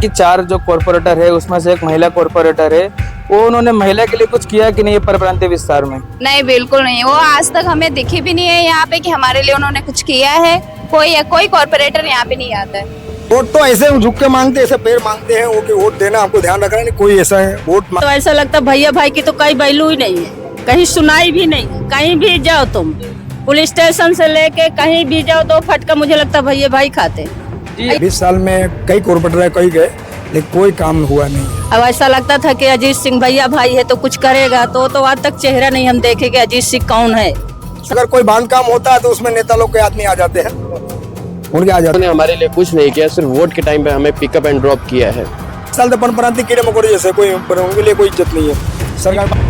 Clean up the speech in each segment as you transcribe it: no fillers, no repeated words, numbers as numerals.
कि 4 जो कॉर्पोरेटर है उसमें से एक महिला कॉर्पोरेटर है, वो उन्होंने महिला के लिए कुछ किया कि नहीं पर प्रांतीय विस्तार में? नहीं, बिल्कुल नहीं। वो आज तक हमें दिखी भी नहीं है यहाँ पे कि हमारे लिए उन्होंने कुछ किया है। कोई कॉर्पोरेटर यहाँ पे नहीं आता है। वोट तो ऐसे झुक के मांगते, ऐसे पैर मांगते हैं वो कि वोट देना, आपको ध्यान रखना नहीं, कोई ऐसा है वोट तो ऐसा लगता भैया भाई की तो कोई वैल्यू ही नहीं है, कहीं सुनाई भी नहीं। कहीं भी जाओ तुम, पुलिस स्टेशन से लेके कहीं भी जाओ तो फटका मुझे लगता भैया भाई खाते। 20 साल में कई कॉर्पोरेटर कई गए लेकिन कोई काम हुआ नहीं। अब ऐसा लगता था कि अजीत सिंह भैया भाई है तो कुछ करेगा, तो आज तक चेहरा नहीं हम देखे कि अजीत सिंह कौन है। अगर कोई बांध काम होता है तो उसमें नेता लोग के आदमी आ जाते हैं, उनके आ जाते उन्होंने हमारे लिए कुछ नहीं किया, सिर्फ वोट के टाइम पे हमें पिकअप एंड ड्रॉप किया है। साल तो परंपरांति कीड़े मकोड़े जैसे, कोई उनके लिए कोई इज्जत नहीं है सरकार।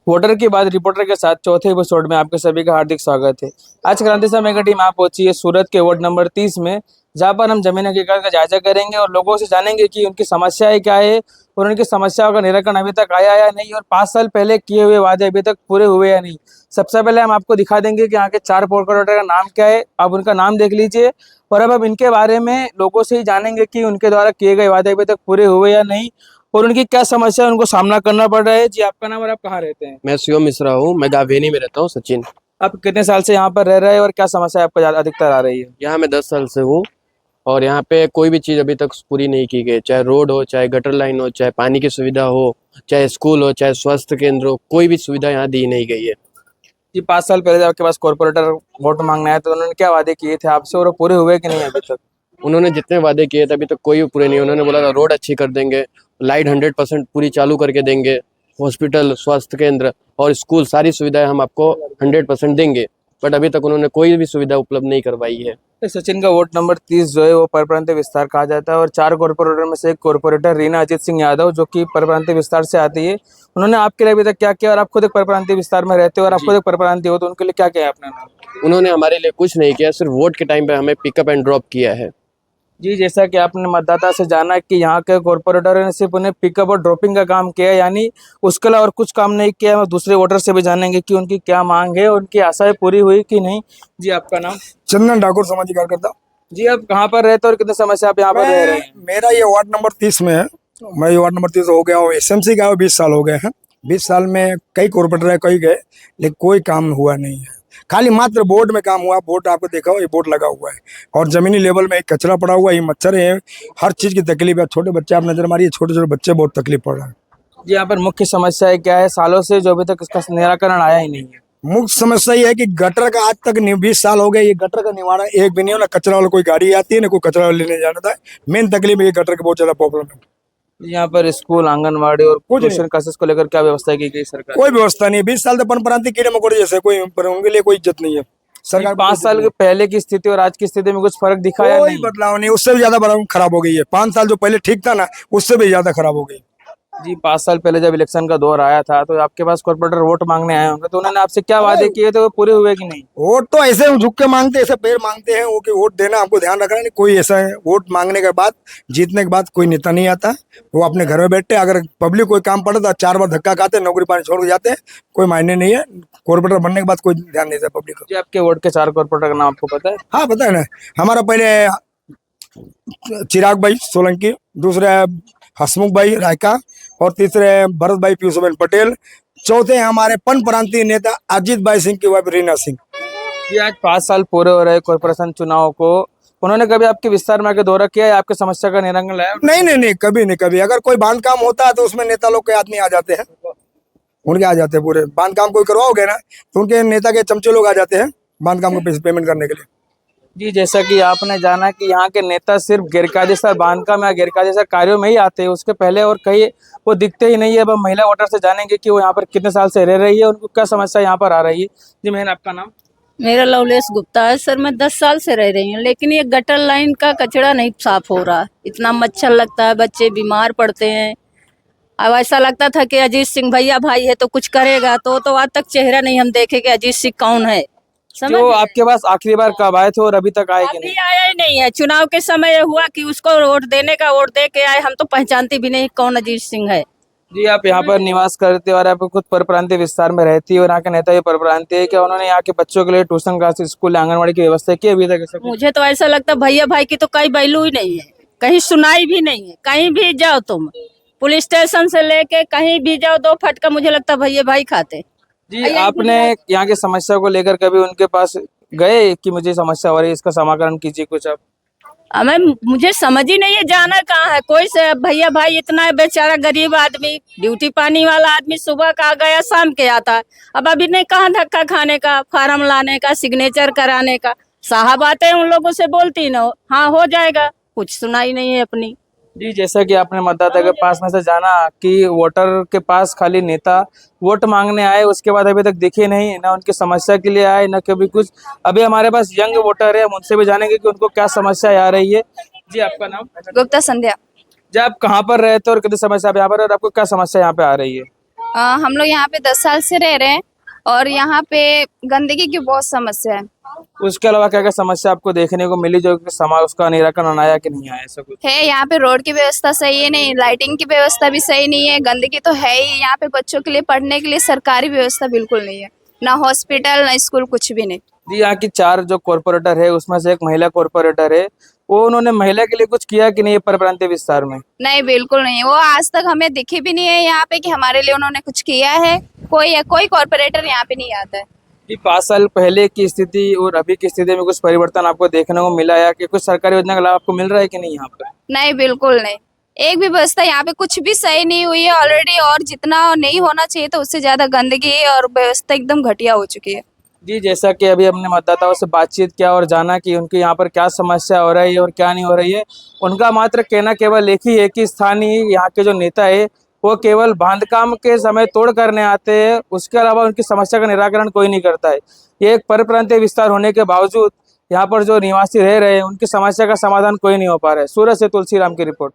वोटर की बात रिपोर्टर के साथ चौथे एपिसोड में आपके सभी का हार्दिक स्वागत है। आज क्रांति समय की टीम आप पहुंची है सूरत के वार्ड नंबर 30 में, जहां पर हम जमीन हकीकत का जायजा करेंगे और लोगों से जानेंगे कि उनकी समस्याएं क्या है और उनकी समस्याओं का निराकरण अभी तक आया या नहीं, और 5 साल पहले किए हुए वादे अभी तक पूरे हुए या नहीं। सबसे पहले हम आपको दिखा देंगे कि यहाँ के 4 कॉर्पोरेटर का नाम क्या है, आप उनका नाम देख लीजिए। और अब हम इनके बारे में लोगों से ही जानेंगे कि उनके द्वारा किए गए वादे अभी तक पूरे हुए या नहीं और उनकी क्या समस्या उनको सामना करना पड़ रहा है। जी, आपका नाम और आप कहाँ रहते हैं? मैं शिवम मिश्रा हूँ, मैं गावेनी में रहता हूँ। सचिन, आप कितने साल से यहाँ पर रह रहे हैं और क्या समस्या आपको अधिकतर आ रही है? यहाँ मैं 10 साल से हूँ और यहाँ पे कोई भी चीज़ अभी तक पूरी नहीं की गई, चाहे रोड हो, चाहे गटर लाइन हो, चाहे पानी की सुविधा हो, चाहे स्कूल हो, चाहे स्वास्थ्य केंद्र हो, कोई भी सुविधा यहाँ दी नहीं गई है। जी, 5 साल पहले जब आपके पास कॉर्पोरेटर वोट मांगने आए तो उन्होंने क्या वादे किए थे आपसे और वो पूरे हुए कि नहीं अभी तक? उन्होंने जितने वादे किए थे अभी तक कोई भी पूरे नहीं। उन्होंने बोला था रोड अच्छी कर देंगे, लाइट 100% पूरी चालू करके देंगे, हॉस्पिटल, स्वास्थ्य केंद्र और स्कूल सारी सुविधाएं हम आपको 100% देंगे, बट अभी तक उन्होंने कोई भी सुविधा उपलब्ध नहीं करवाई है। सचिन का वार्ड नंबर 30 जो है वो परप्रांतीय विस्तार कहा जाता है और 4 कॉर्पोरेटर में से एक कॉर्पोरेटर रीना अजीत सिंह यादव जो कि परप्रांतीय विस्तार से आती है, उन्होंने आपके लिए अभी तक क्या किया? और आप खुद एक परप्रांतीय विस्तार में रहते हो और आप खुद एक परप्रांतीय हो, तो उनके लिए क्या किया आपने? उन्होंने हमारे लिए कुछ नहीं किया, सिर्फ वोट के टाइम पे हमें पिकअप एंड ड्रॉप किया है। जी, जैसा कि आपने मतदाता से जाना कि यहाँ के कॉर्पोरेटर ने सिर्फ उन्हें पिकअप और ड्रॉपिंग का काम किया, यानी उसके अलावा और कुछ काम नहीं किया। दूसरे वोटर से भी जानेंगे कि उनकी क्या मांग है, उनकी आशाएं पूरी हुई कि नहीं। जी, आपका नाम? चंदन ठाकुर, सामाजिक कार्यकर्ता। जी, आप कहाँ पर रहते हो और कितने समय से आप यहाँ पर रह रहे हैं? मेरा ये वार्ड नंबर 30 में है। मैं ये वार्ड नंबर 30 हो गया हूँ, SMC का 20 साल हो गए हैं। 20 साल में कई कॉर्पोरेटर कई गए लेकिन कोई काम हुआ नहीं है, खाली मात्र बोर्ड में काम हुआ। बोर्ड आपको देखा हो, ये बोर्ड लगा हुआ है और जमीनी लेवल में एक कचरा पड़ा हुआ है, ये मच्छर है, हर चीज की तकलीफ है। छोटे बच्चे आप नजर मारिए, छोटे छोटे बच्चे बहुत तकलीफ पड़ रहा है। जी, यहाँ पर मुख्य समस्या क्या है सालों से जो अभी तक इसका निराकरण आया ही नहीं है? मुख्य समस्या ये है कि गटर का आज तक 20 साल हो गए, ये गटर का निवारण एक भी नहीं हो। ना कचरा वाला कोई गाड़ी आती है, ना कोई कचरा वाला लेने जाना था। मेन तकलीफ ये गटर की बहुत ज्यादा प्रॉब्लम है। यहाँ पर स्कूल, आंगनवाड़ी और ट्यूशन क्लासेस को लेकर क्या व्यवस्था की गई सरकार? कोई व्यवस्था नहीं। 20 साल तो परंपरांति कीड़े मकोड़े जैसे, कोई उनके लिए कोई इज्जत नहीं है सरकार। 5 साल के पहले की स्थिति और आज की स्थिति में कुछ फर्क दिखाया कोई नहीं? बदलाव नहीं, उससे भी ज्यादा खराब हो गई है। 5 साल जो पहले ठीक था ना, उससे भी ज्यादा खराब हो गई। जी, 5 साल पहले जब इलेक्शन का दौर आया था तो आपके पास कॉर्पोरेटर वोट मांगने आए होंगे, तो उन्होंने आपसे क्या वादे किए थे, वो पूरे हुए कि नहीं? वोट तो ऐसे झुक के मांगते, ऐसे पैर मांगते हैं वो कि वोट देना, आपको ध्यान रखना नहीं। कोई ऐसा है वोट मांगने के बाद, जीतने के बाद कोई नेता नहीं आता, वो अपने घर में बैठते। अगर पब्लिक कोई काम पड़ता तो 4 बार धक्का खाते, नौकरी पानी छोड़ के जाते हैं, कोई मायने नहीं है। कॉर्पोरेटर बनने के बाद कोई ध्यान नहीं देता पब्लिक को। जी, आपके वार्ड के 4 कॉर्पोरेटर का नाम आपको पता है? हाँ, पता है ना। हमारा पहले चिराग भाई सोलंकी, दूसरे हसमुख भाई रायका और तीसरे भरत भाई पीयूषबेन पटेल, चौथे हमारे पन प्रांतीय नेता अजीत भाई सिंह की वाइफ रीना सिंह। ये आज 5 साल पूरे हो रहे कॉर्पोरेशन चुनाव को, उन्होंने कभी आपके विस्तार में आके दौरा किया है, आपके समस्या का निराकरण लाया? नहीं नहीं नहीं, कभी नहीं कभी। अगर कोई बांध काम होता है तो उसमें नेता लोग के आदमी आ जाते हैं, उनके आ जाते हैं। पूरे बांध काम कोई करवाओगे ना तो उनके नेता के चमचे लोग आ जाते हैं बांध काम को पेमेंट करने के लिए। जी, जैसा कि आपने जाना कि यहाँ के नेता सिर्फ गैरकायदेसर बांधकाम या गैरकायदेसर कार्यों में ही आते हैं, उसके पहले और कहीं वो दिखते ही नहीं है। अब हम महिला वोटर से जानेंगे कि वो यहाँ पर कितने साल से रह रही है, उनको क्या समस्या यहाँ पर आ रही है। जी बहन, आपका नाम? मेरा लवलेश गुप्ता है सर। मैं 10 साल से रह रही हूँ, लेकिन ये गटर लाइन का कचरा नहीं साफ हो रहा। इतना मच्छर लगता है, बच्चे बीमार पड़ते हैं, अब ऐसा लगता था कि अजीत सिंह भैया भाई है तो कुछ करेगा, तो आज तक चेहरा नहीं हम देखे कि अजीत सिंह कौन है। समझ जो गए? आपके पास आखिरी बार कब आए थे और अभी तक आए कि अभी नहीं? आया ही नहीं है। चुनाव के समय ये हुआ कि उसको वोट देने का, वोट दे के आए, हम तो पहचानते भी नहीं कौन अजीत सिंह है। जी, आप यहाँ पर निवास करते हो और आप खुद परप्रांतीय विस्तार में रहती है और यहाँ के नेता भी परप्रांतीय है। क्या उन्होंने यहाँ के बच्चों के लिए ट्यूशन क्लासेस, स्कूल, आंगनबाड़ी की व्यवस्था की अभी तक? ऐसा कुछ? मुझे तो ऐसा लगता भैया भाई की तो कोई वैल्यू ही नहीं है, कहीं सुनाई भी नहीं है। कहीं भी जाओ तुम, पुलिस स्टेशन से लेके कहीं भी जाओ, दो फटका मुझे लगता भैया भाई खाते। जी, आपने यहाँ की समस्या को लेकर कभी उनके पास गए कि मुझे समस्या हो रही है, इसका समाधान कीजिए कुछ आप? हमें मुझे समझ ही नहीं है जाना कहाँ है कोई से। भैया भाई इतना है, बेचारा गरीब आदमी, ड्यूटी पानी वाला आदमी, सुबह का गया शाम के आता है। अब अभी नहीं कहाँ धक्का खाने का, फार्म लाने का, सिग्नेचर कराने का। साहब आते हैं उन लोगों से बोलती ना, हाँ हो जाएगा, कुछ सुनाई नहीं है अपनी। जी, जैसा कि आपने मतदाता के पास में से जाना कि वोटर के पास खाली नेता वोट मांगने आए, उसके बाद अभी तक दिखे नहीं, ना उनकी समस्या के लिए आए, ना कभी कुछ। अभी हमारे पास यंग वोटर है, हम उनसे भी जानेंगे कि उनको क्या समस्या आ रही है। जी, आपका नाम? गुप्ता संध्या। जी, आप कहाँ पर रहते हो और कितनी समस्या आप यहाँ पर, और आपको क्या समस्या यहाँ पे आ रही है? हम लोग यहाँ पे 10 साल से रह रहे हैं और यहाँ पे गंदगी की बहुत समस्या है। उसके अलावा क्या क्या समस्या आपको देखने को मिली जो कि समाज उसका निराकरण आया कि नहीं आया, ऐसा कुछ? है यहाँ पे रोड की व्यवस्था सही है नहीं, लाइटिंग की व्यवस्था भी सही नहीं है, गंदगी तो है ही। यहाँ पे बच्चों के लिए पढ़ने के लिए सरकारी व्यवस्था बिल्कुल नहीं है, ना हॉस्पिटल ना स्कूल, कुछ भी नहीं। जी, यहाँ की 4 जो कॉर्पोरेटर है उसमें से एक महिला कॉर्पोरेटर है, वो उन्होंने महिला के लिए कुछ किया कि नहीं परप्रांतीय विस्तार में? नहीं, बिल्कुल नहीं। वो आज तक हमें दिखे भी नहीं है यहाँ पे कि हमारे लिए उन्होंने कुछ किया है। कोई कॉर्पोरेटर यहाँ पे नहीं आता है। कि 5 साल पहले की स्थिति और अभी की स्थिति में कुछ परिवर्तन आपको देखने को मिला या कि कुछ सरकारी योजना का लाभ आपको मिल रहा है कि नहीं यहाँ पर? नहीं, बिल्कुल नहीं। एक भी व्यवस्था यहाँ पे कुछ भी सही नहीं हुई है ऑलरेडी, और जितना नहीं होना चाहिए तो उससे ज्यादा गंदगी और व्यवस्था एकदम घटिया हो चुकी है। जी, जैसा कि अभी हमने मतदाताओं से बातचीत किया और जाना कि उनके यहाँ पर क्या समस्या हो रही है और क्या नहीं हो रही है, उनका मात्र कहना केवल एक ही है कि स्थानीय यहाँ के जो नेता है वो केवल बांधकाम के समय तोड़ करने आते हैं, उसके अलावा उनकी समस्या का निराकरण कोई नहीं करता है। ये एक परप्रांतीय विस्तार होने के बावजूद यहाँ पर जो निवासी रह रहे हैं उनकी समस्या का समाधान कोई नहीं हो पा रहा है। सूरत से तुलसीराम की रिपोर्ट।